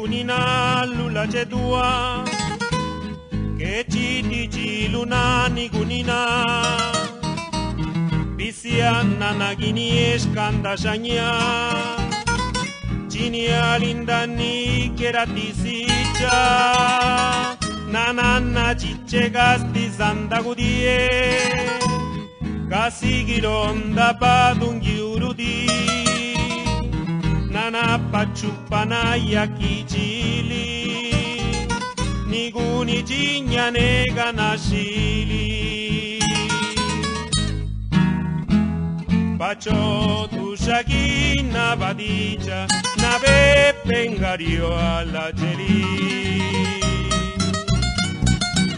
nigunina lula jedua ke chiti chiluna nigunina bisiana nagini eskanda janya chinia linda ni keratisicha nanana chiche gasti zandagudie kasigironda padungi urudi nana pachupana yakijili niguni jinya nega nashili pacho tu shagina badija nave pengario alla geri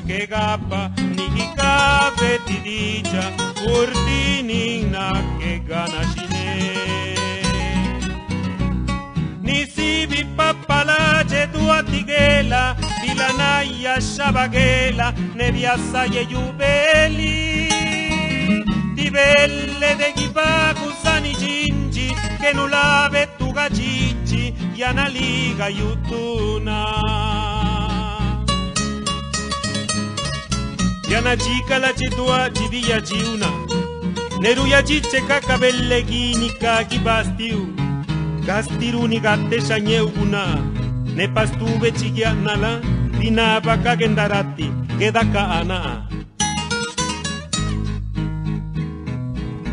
che gappa nikika vetidija urdinina che ganashine nisibi papalaje tua tigela dilanaya shabagela neviasa ye jubeli tibelle de gibakusani jinji che nulave tu gajici yana liga yutuna yana chica la chitua chidia chiuna neruya chiche kakabelle ginika kibastiu gastiruni gatte shanyeuguna ne pastuve chigianala dinaba kagendarati kedaka ana.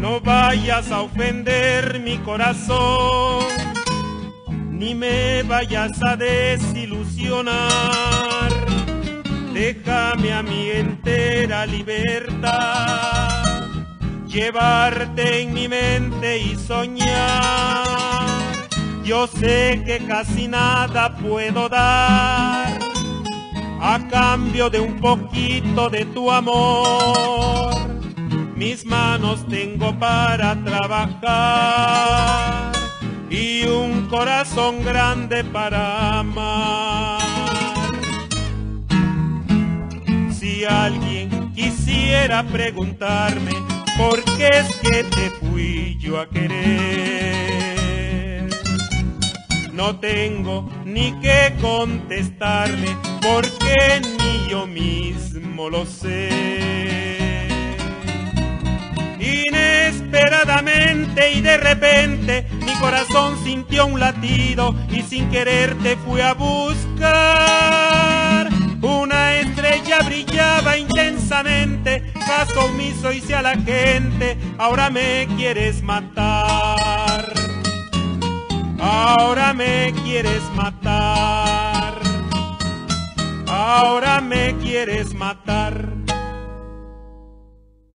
No vayas a ofender mi corazón, ni me vayas a desilusionar. Déjame a mi entera libertad, llevarte en mi mente y soñar. Yo sé que casi nada puedo dar a cambio de un poquito de tu amor. Mis manos tengo para trabajar y un corazón grande para amar. Si alguien quisiera preguntarme por qué es que te fui yo a querer, no tengo ni que contestarle porque ni yo mismo lo sé. Inesperadamente y de repente mi corazón sintió un latido y sin querer te fui a buscar. Una estrella brillaba intensamente, caso omiso hice a la gente, ahora me quieres matar. Ahora me quieres matar. Ahora me quieres matar.